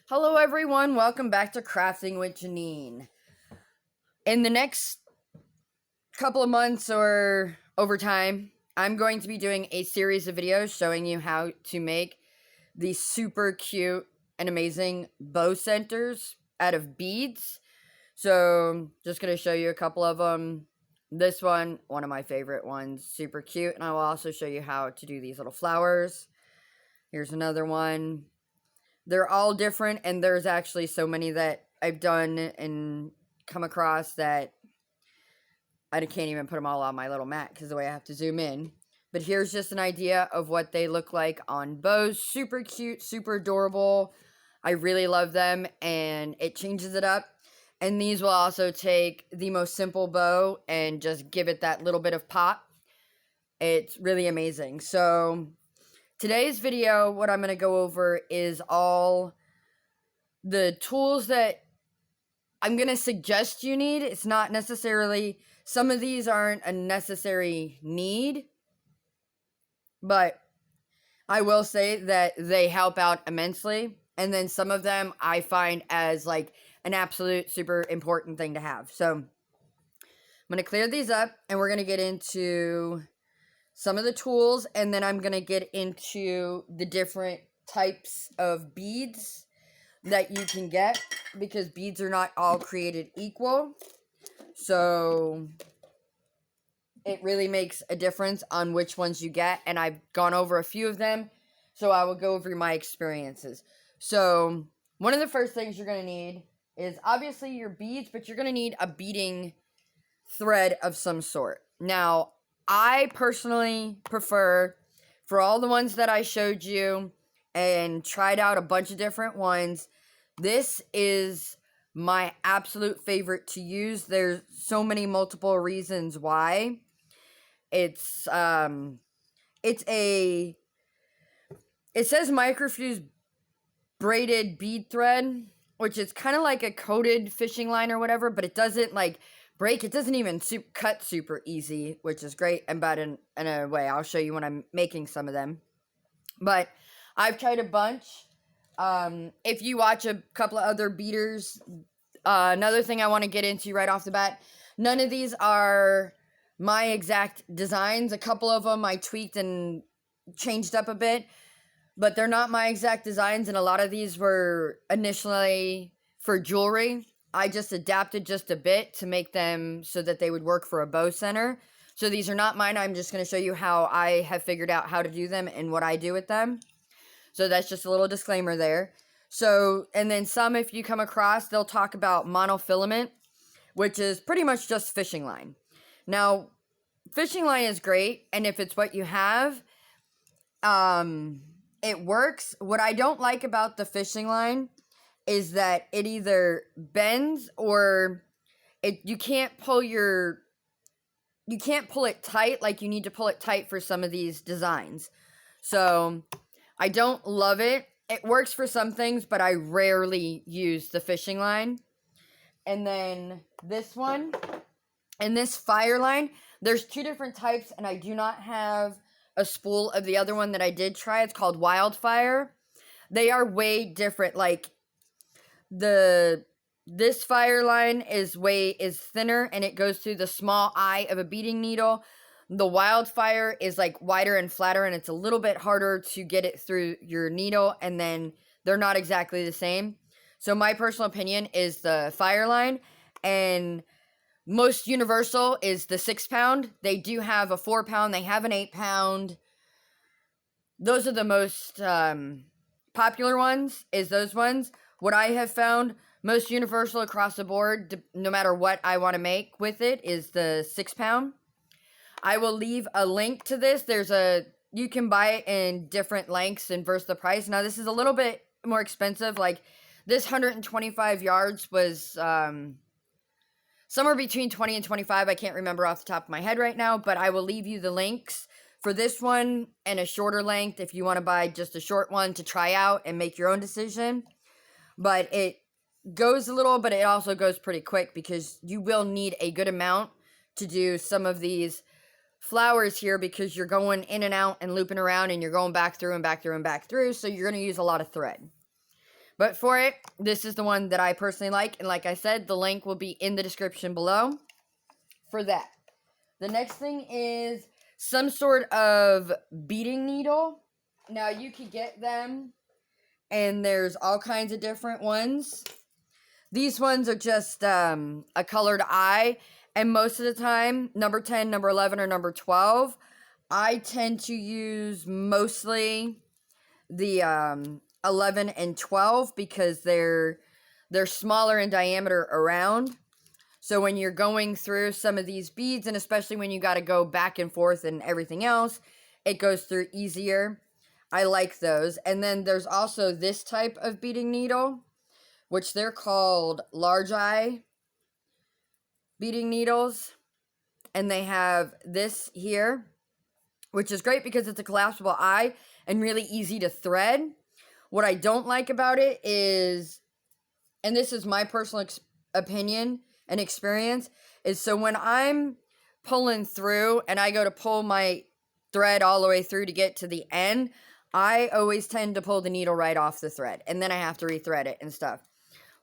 Hello everyone, welcome back to Crafting with Jeanine. In the next couple of months or over time, I'm going to be doing a series of videos showing you how to make these super cute and amazing bow centers out of beads. So, just going to show you a couple of them. This one of my favorite ones, super cute, and I will also show you how to do these little flowers. Here's another one. They're all different, and there's actually so many that I've done and come across that I can't even put them all on my little mat because the way I have to zoom in. But here's just an idea of what they look like on bows. Super cute, super adorable. I really love them, and it changes it up. And these will also take the most simple bow and just give it that little bit of pop. It's really amazing. So today's video, what I'm going to go over is all the tools that I'm going to suggest you need. It's not necessarily, some of these aren't a necessary need, but I will say that they help out immensely. And then some of them I find as like an absolute super important thing to have. So I'm going to clear these up and we're going to get into some of the tools, and then I'm going to get into the different types of beads that you can get, because beads are not all created equal. So it really makes a difference on which ones you get, and I've gone over a few of them, so I will go over my experiences. So one of the first things you're going to need is obviously your beads, but you're going to need a beading thread of some sort. Now, I personally prefer, for all the ones that I showed you and tried out a bunch of different ones, this is my absolute favorite to use. There's so many multiple reasons why. It says microfused braided bead thread, which is kind of like a coated fishing line or whatever, but it doesn't like break. It doesn't even cut super easy, which is great and bad in a way. I'll show you when I'm making some of them. But I've tried a bunch. If you watch a couple of other beaters, another thing I want to get into right off the bat, none of these are my exact designs. A couple of them I tweaked and changed up a bit, but they're not my exact designs, and a lot of these were initially for jewelry. I just adapted just a bit to make them so that they would work for a bow center. So these are not mine. I'm just going to show you how I have figured out how to do them and what I do with them. So that's just a little disclaimer there. So, and then some, if you come across, they'll talk about monofilament, which is pretty much just fishing line. Now, fishing line is great, and if it's what you have, it works. What I don't like about the fishing line is that it either bends or you can't pull it tight like you need to pull it tight for some of these designs. So I don't love it. It works for some things, but I rarely use the fishing line. And then this one and this fire line, there's two different types, and I do not have a spool of the other one that I did try. It's called Wildfire. They are way different. Like this fire line is thinner, and it goes through the small eye of a beading needle. The Wildfire is like wider and flatter, and it's a little bit harder to get it through your needle, and then they're not exactly the same. So my personal opinion is the fire line, and most universal is the 6-pound. They do have a 4-pound. They have an 8-pound. Those are the most popular ones, is those ones. What I have found most universal across the board, no matter what I want to make with it, is the 6-pound. I will leave a link to this. You can buy it in different lengths and versus the price. Now, this is a little bit more expensive. Like, this 125 yards was somewhere between 20 and 25. I can't remember off the top of my head right now, but I will leave you the links for this one and a shorter length if you want to buy just a short one to try out and make your own decision. But it goes a little, but it also goes pretty quick, because you will need a good amount to do some of these flowers here, because you're going in and out and looping around, and you're going back through and back through and back through, so you're going to use a lot of thread. But for it, this is the one that I personally like. And like I said, the link will be in the description below for that. The next thing is some sort of beading needle. Now, you can get them, and there's all kinds of different ones. These ones are just a colored eye. And most of the time, number 10, number 11, or number 12, I tend to use mostly the 11 and 12 because they're smaller in diameter around. So when you're going through some of these beads, and especially when you got to go back and forth and everything else, it goes through easier. I like those. And then there's also this type of beading needle, which they're called large eye beading needles. And they have this here, which is great because it's a collapsible eye and really easy to thread. What I don't like about it is, and this is my personal opinion and experience, is so when I'm pulling through and I go to pull my thread all the way through to get to the end, I always tend to pull the needle right off the thread, and then I have to rethread it and stuff.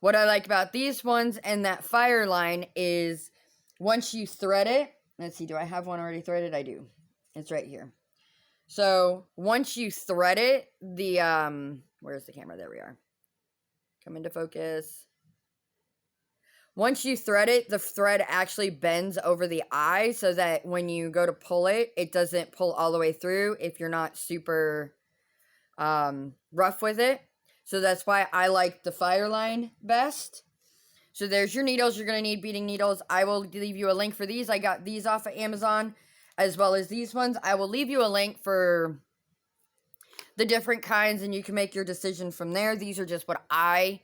What I like about these ones and that fire line is once you thread it, let's see, do I have one already threaded? I do. It's right here. So once you thread it, where's the camera? There we are. Come into focus. Once you thread it, the thread actually bends over the eye so that when you go to pull it, it doesn't pull all the way through if you're not super rough with it. So that's why I like the fire line best. So there's your needles. You're going to need beading needles. I will leave you a link for these. I got these off of Amazon as well as these ones. I will leave you a link for the different kinds and you can make your decision from there. These are just what I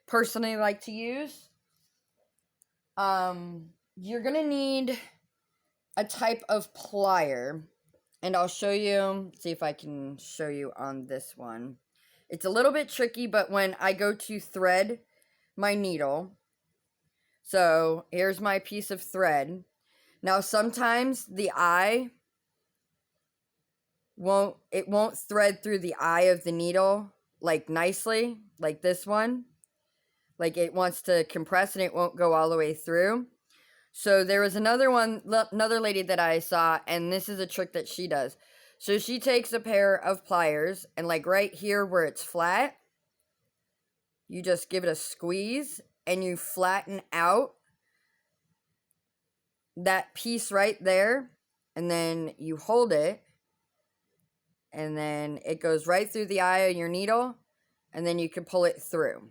personally like to use. You're going to need a type of plier, and I'll show you, see if I can show you on this one. It's a little bit tricky, but when I go to thread my needle, so here's my piece of thread. Now, sometimes the eye won't thread through the eye of the needle, like nicely, like this one. Like it wants to compress and it won't go all the way through. So there was another lady that I saw, and this is a trick that she does. So she takes a pair of pliers, and like right here where it's flat, you just give it a squeeze, and you flatten out that piece right there, and then you hold it, and then it goes right through the eye of your needle, and then you can pull it through.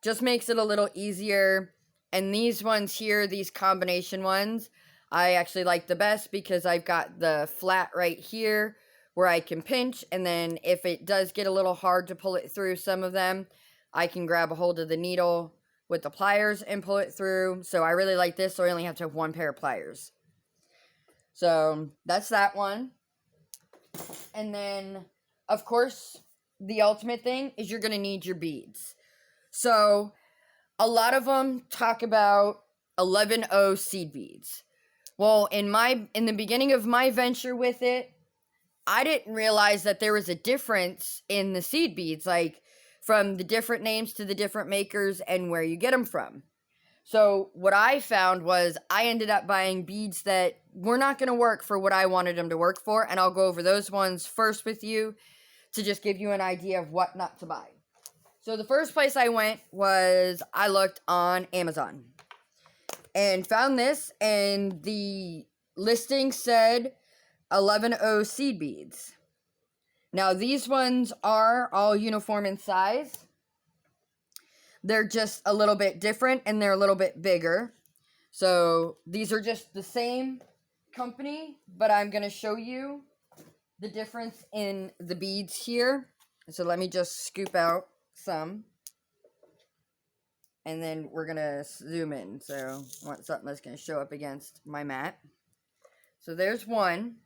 Just makes it a little easier. And these ones here, these combination ones, I actually like the best because I've got the flat right here where I can pinch, and then if it does get a little hard to pull it through some of them, I can grab a hold of the needle with the pliers and pull it through. So I really like this, so I only have to have one pair of pliers. So that's that one. And then, of course, the ultimate thing is you're going to need your beads. So a lot of them talk about 11-0 seed beads. Well, in the beginning of my venture with it, I didn't realize that there was a difference in the seed beads, like from the different names to the different makers and where you get them from. So what I found was I ended up buying beads that were not going to work for what I wanted them to work for, and I'll go over those ones first with you to just give you an idea of what not to buy. So the first place I went was I looked on Amazon and found this, and the listing said 11-0 seed beads. Now these ones are all uniform in size. They're just a little bit different and they're a little bit bigger. So these are just the same company, but I'm going to show you the difference in the beads here. So let me just scoop out some, and then we're gonna zoom in, so I want something that's gonna show up against my mat. So there's one,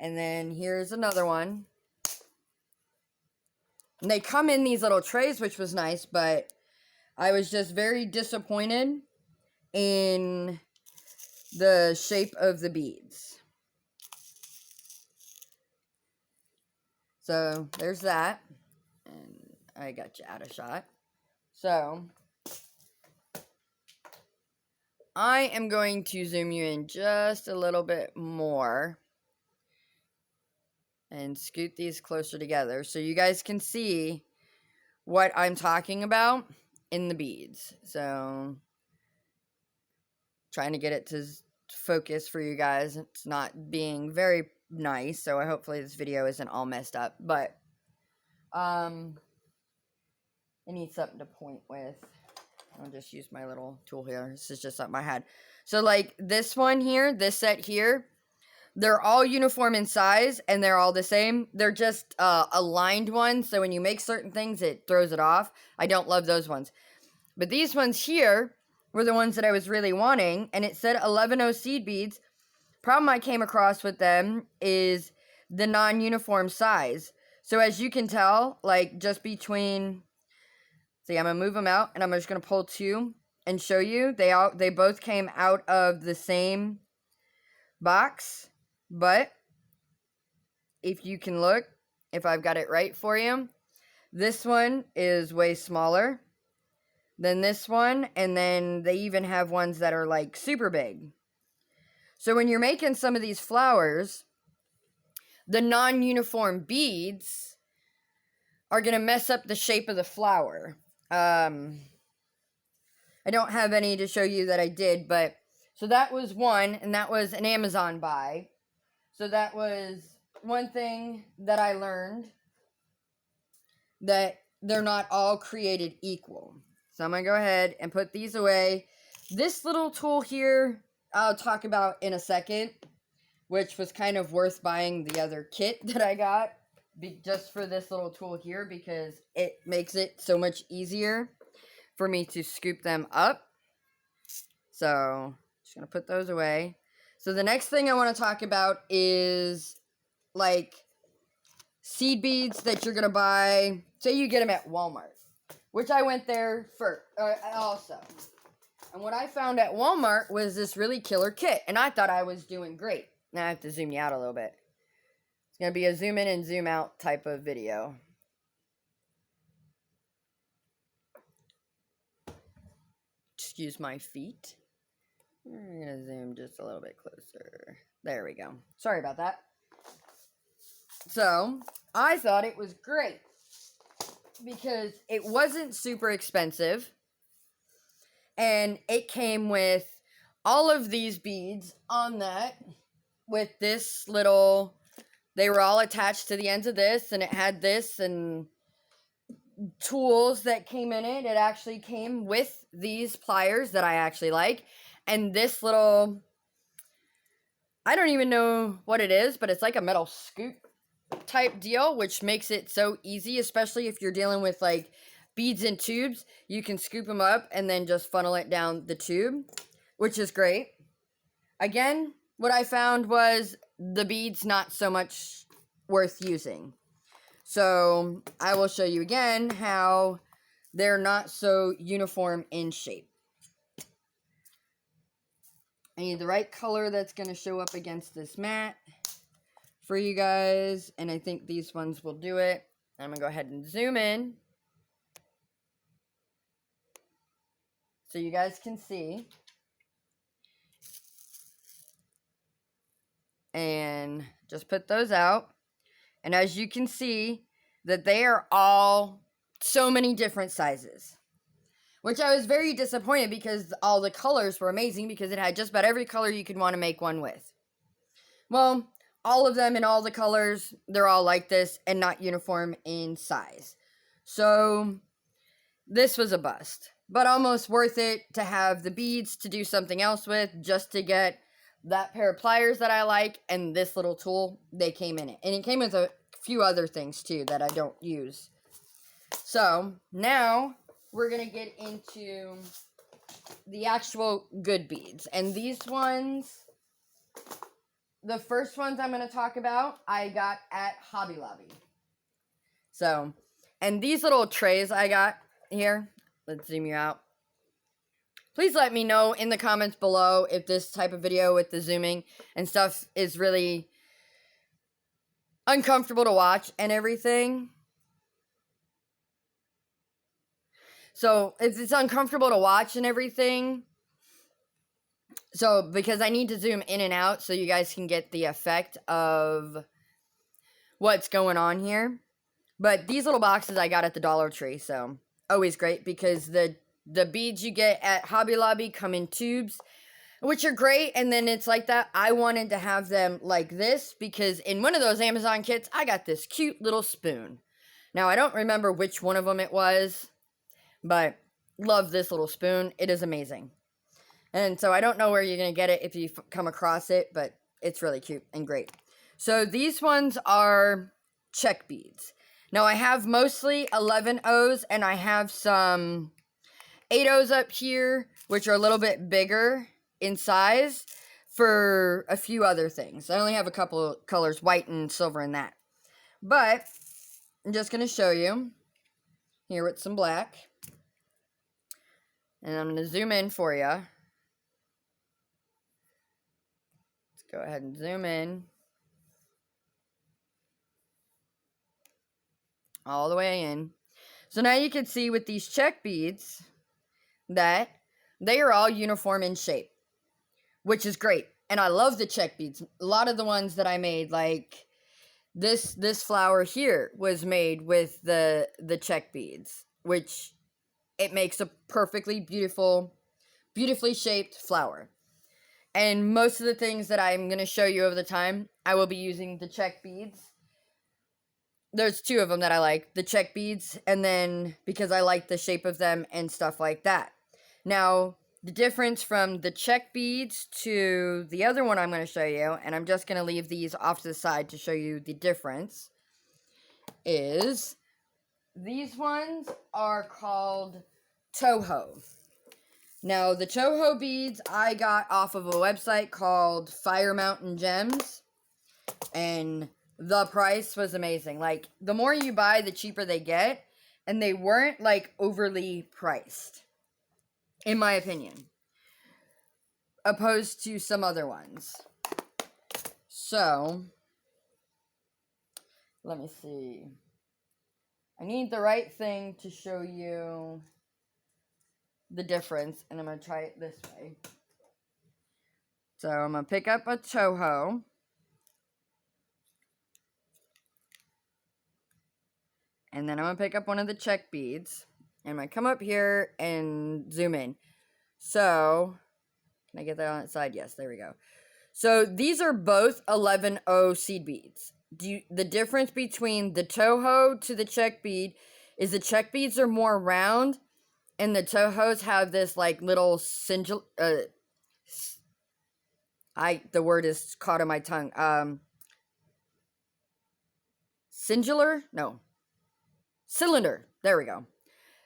and then here's another one, and they come in these little trays, which was nice, but I was just very disappointed in the shape of the beads. So there's that. And I got you out of shot. So, I am going to zoom you in just a little bit more and scoot these closer together so you guys can see what I'm talking about in the beads. So, trying to get it to focus for you guys. It's not being very nice, so hopefully this video isn't all messed up, but I need something to point with. I'll just use my little tool here. This is just something I had. So like this one here, this set here, they're all uniform in size and they're all the same. They're just aligned ones, so when you make certain things, it throws it off. I don't love those ones. But these ones here were the ones that I was really wanting, and it said 11O seed beads. Problem I came across with them is the non-uniform size. So as you can tell, like just between, see, I'm gonna move them out and I'm just gonna pull two and show you. They both came out of the same box, but if you can look, if I've got it right for you, this one is way smaller than this one, and then they even have ones that are like super big. So when you're making some of these flowers, the non-uniform beads are going to mess up the shape of the flower. I don't have any to show you that I did, but so that was one, and that was an Amazon buy. So that was one thing that I learned, that they're not all created equal. So I'm going to go ahead and put these away. This little tool here, I'll talk about in a second, which was kind of worth buying the other kit that I got just for this little tool here, because it makes it so much easier for me to scoop them up. So, just going to put those away. So the next thing I want to talk about is like seed beads that you're going to buy. Say you get them at Walmart, which I went there for also. And what I found at Walmart was this really killer kit, and I thought I was doing great. Now I have to zoom you out a little bit. It's going to be a zoom in and zoom out type of video. Excuse my feet. We're going to zoom just a little bit closer. There we go. Sorry about that. So, I thought it was great because it wasn't super expensive. And it came with all of these beads on that, with this little, they were all attached to the ends of this, and it had this and tools that came in it. It actually came with these pliers that I actually like, and this little, I don't even know what it is, but it's like a metal scoop type deal, which makes it so easy, especially if you're dealing with like beads in tubes. You can scoop them up and then just funnel it down the tube, which is great. Again, what I found was the beads not so much worth using. So I will show you again how they're not so uniform in shape. I need the right color that's going to show up against this mat for you guys, and I think these ones will do it. I'm going to go ahead and zoom in so you guys can see. And just put those out. And as you can see, that they are all so many different sizes. Which I was very disappointed, because all the colors were amazing, because it had just about every color you could want to make one with. Well, all of them in all the colors, they're all like this and not uniform in size. So this was a bust. But almost worth it to have the beads to do something else with, just to get that pair of pliers that I like and this little tool. They came in it. And it came with a few other things too that I don't use. So now we're going to get into the actual good beads. And these ones, the first ones I'm going to talk about, I got at Hobby Lobby. So, and these little trays I got here, let's zoom you out. Please let me know in the comments below if this type of video with the zooming and stuff is really uncomfortable to watch and everything. So it's uncomfortable to watch and everything. So because I need to zoom in and out so you guys can get the effect of what's going on here. But these little boxes I got at the Dollar Tree, so always great because the beads you get at Hobby Lobby come in tubes, which are great, and then it's like that. I wanted to have them like this because in one of those Amazon kits, I got this cute little spoon. Now, I don't remember which one of them it was, but love this little spoon. It is amazing. And so I don't know where you're going to get it if you come across it, but it's really cute and great. So these ones are check beads. Now, I have mostly 11 O's, and I have some 8 O's up here, which are a little bit bigger in size for a few other things. I only have a couple of colors, white and silver and that. But I'm just going to show you here with some black. And I'm going to zoom in for you. Let's go ahead and zoom in. All the way in. So now you can see with these check beads that they are all uniform in shape, which is great. And I love the check beads. A lot of the ones that I made, like this flower here was made with the check beads, which it makes a perfectly beautifully shaped flower. And most of the things that I'm going to show you over the time, I will be using the check beads. There's 2 of them that I like, the check beads, and then because I like the shape of them and stuff like that. Now, the difference from the check beads to the other one I'm going to show you, and I'm just going to leave these off to the side to show you the difference, is these ones are called Toho. Now, the Toho beads I got off of a website called Fire Mountain Gems, and the price was amazing. Like, the more you buy, the cheaper they get, and they weren't, like, overly priced, in my opinion, opposed to some other ones. So, let me see. I need the right thing to show you the difference, and I'm going to try it this way. So, I'm going to pick up a Toho. And then I'm going to pick up one of the check beads. And I'm going to come up here and zoom in. So, can I get that on its side? Yes, there we go. So, these are both 11O seed beads. The difference between the Toho to the check bead is the check beads are more round. And the Tohos have this, like, little the word is caught on my tongue. Singular? No. Cylinder. There we go.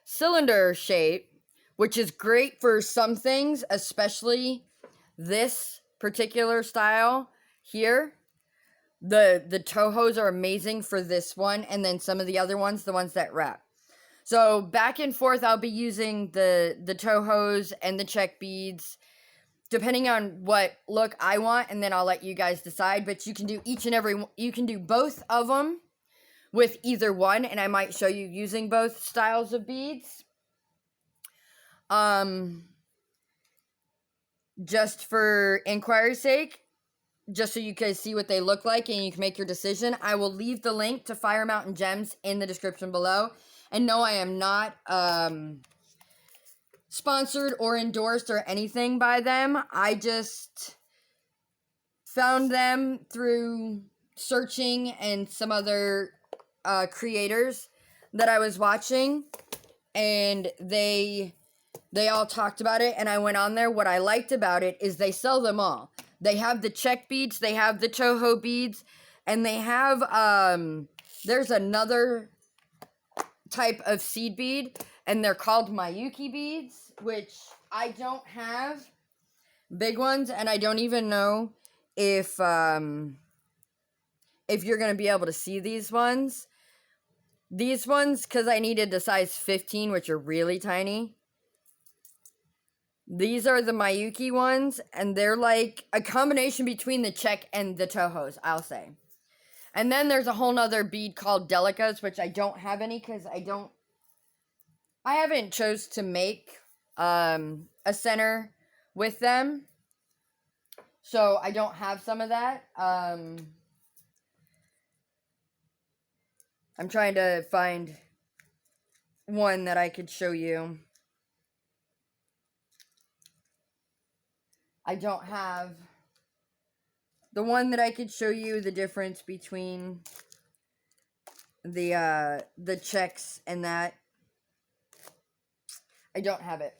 Cylinder shape, which is great for some things, especially this particular style here. The Tohos are amazing for this one, and then some of the other ones, the ones that wrap. So back and forth, I'll be using the Tohos and the check beads, depending on what look I want, and then I'll let you guys decide. But you can do you can do both of them with either one, and I might show you using both styles of beads. Just for inquiry's sake, just so you guys see what they look like and you can make your decision, I will leave the link to Fire Mountain Gems in the description below. And no, I am not sponsored or endorsed or anything by them. I just found them through searching and some other creators that I was watching, and they all talked about it, and I went on there. What I liked about it is they sell them all. They have the check beads, they have the Toho beads, and they have there's another type of seed bead, and they're called Miyuki beads, which I don't have big ones, and I don't even know if you're going to be able to see these ones. These ones, because I needed the size 15, which are really tiny. These are the Miyuki ones, and they're like a combination between the check and the Tohos, I'll say. And then there's a whole nother bead called Delicas, which I don't have any because I don't I haven't chose to make a center with them, so I don't have some of that. I'm trying to find one that I could show you. I don't have the one that I could show you the difference between the checks and that. I don't have it.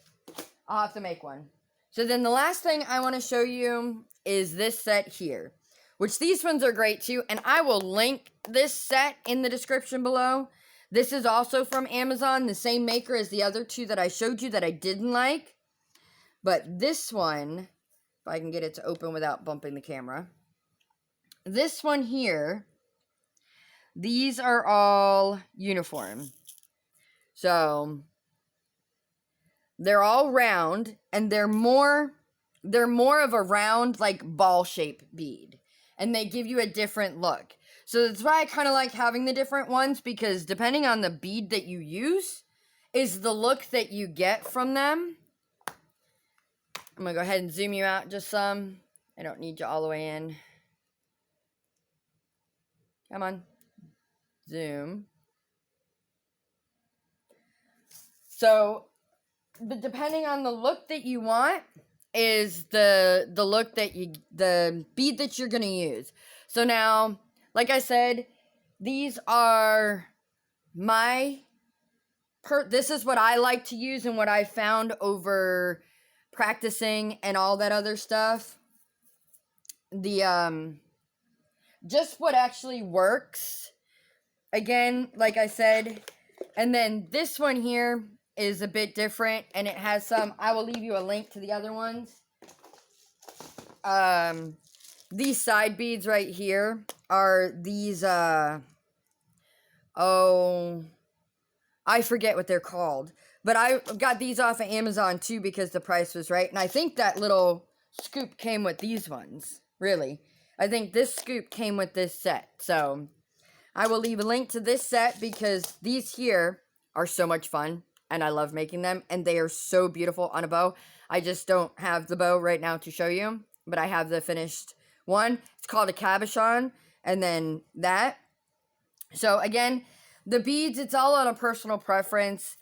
I'll have to make one. So then the last thing I want to show you is this set here, which these ones are great too, and I will link this set in the description below. This is also from Amazon, the same maker as the other two that I showed you that I didn't like. But this one, if I can get it to open without bumping the camera. This one here, these are all uniform. So they're all round, and they're more of a round, like, ball shape bead, and they give you a different look. So that's why I kind of like having the different ones, because depending on the bead that you use is the look that you get from them. I'm gonna go ahead and zoom you out just some. I don't need you all the way in. Come on, zoom. So, but depending on the look that you want is the look that the bead that you're gonna use. So now, like I said, these are this is what I like to use and what I found over practicing and all that other stuff. The just what actually works. Again, like I said, and then this one here is a bit different, and it has some, I will leave you a link to the other ones. These side beads right here are these, I forget what they're called, but I got these off of Amazon too because the price was right, and I think that little scoop came with these ones, really. I think this scoop came with this set, so I will leave a link to this set because these here are so much fun, and I love making them, and they are so beautiful on a bow. I just don't have the bow right now to show you, but I have the finished one. It's called a Cabochon, and then that. So again, the beads, it's all on a personal preference.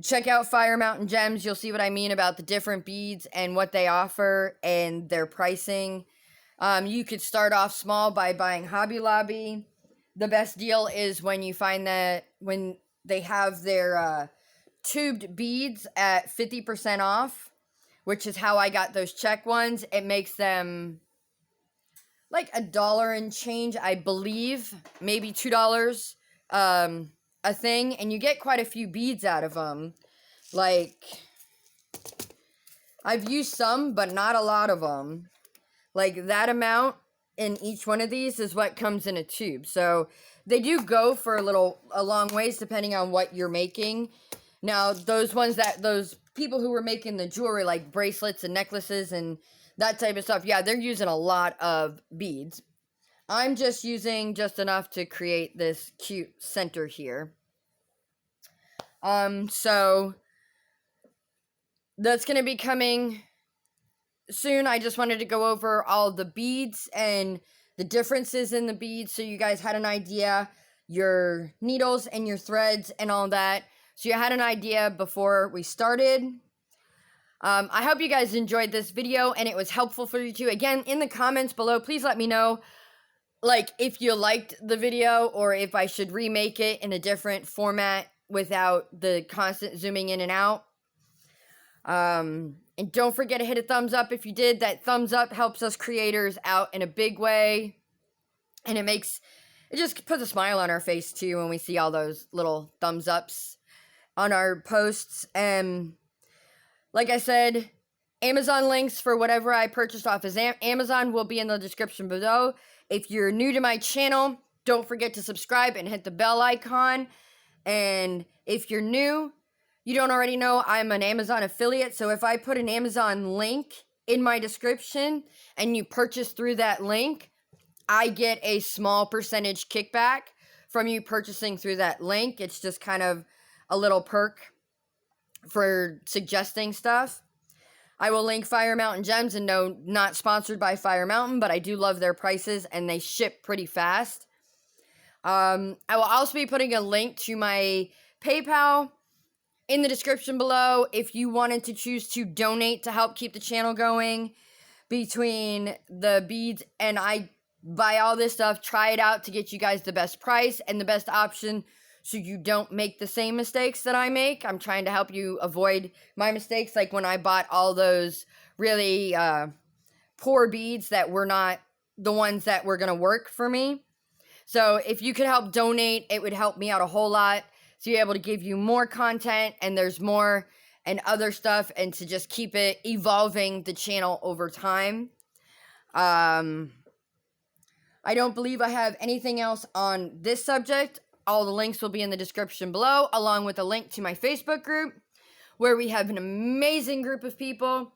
Check out Fire Mountain Gems. You'll see what I mean about the different beads and what they offer and their pricing. You could start off small by buying Hobby Lobby. The best deal is when you find that when they have their tubed beads at 50% off, which is how I got those check ones. It makes them like $1 and change, I believe, maybe $2 a thing, and you get quite a few beads out of them. Like, I've used some, but not a lot of them. Like, that amount in each one of these is what comes in a tube. So they do go for a long ways depending on what you're making. Now, those people who were making the jewelry, like bracelets and necklaces and that type of stuff, yeah, they're using a lot of beads. I'm just using just enough to create this cute center here. So that's going to be coming soon. I just wanted to go over all the beads and the differences in the beads so you guys had an idea, your needles and your threads and all that. So you had an idea before we started. I hope you guys enjoyed this video and it was helpful for you too. Again, in the comments below, please let me know, like, if you liked the video or if I should remake it in a different format without the constant zooming in and out. And don't forget to hit a thumbs up if you did. That thumbs up helps us creators out in a big way. And it just puts a smile on our face too when we see all those little thumbs ups on our posts. And like I said, Amazon links for whatever I purchased off of Amazon will be in the description below. If you're new to my channel, don't forget to subscribe and hit the bell icon. And if you're new, you don't already know, I'm an Amazon affiliate. So if I put an Amazon link in my description and you purchase through that link, I get a small percentage kickback from you purchasing through that link. It's just kind of a little perk for suggesting stuff. I will link Fire Mountain Gems, and no, not sponsored by Fire Mountain, but I do love their prices, and they ship pretty fast. I will also be putting a link to my PayPal in the description below if you wanted to choose to donate to help keep the channel going. Between the beads and I buy all this stuff, try it out to get you guys the best price and the best option so you don't make the same mistakes that I make. I'm trying to help you avoid my mistakes, like when I bought all those really poor beads that were not the ones that were going to work for me. So if you could help donate, it would help me out a whole lot to be able to give you more content, and there's more and other stuff, and to just keep it evolving the channel over time. I don't believe I have anything else on this subject. All the links will be in the description below, along with a link to my Facebook group, where we have an amazing group of people.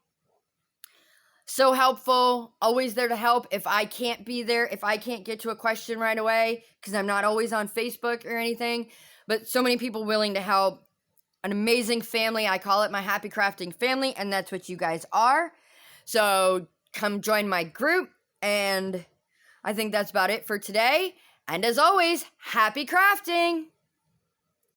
So helpful, always there to help. If I can't be there, if I can't get to a question right away, because I'm not always on Facebook or anything, but so many people willing to help. An amazing family. I call it my happy crafting family, and that's what you guys are. So come join my group, and I think that's about it for today. And as always, happy crafting!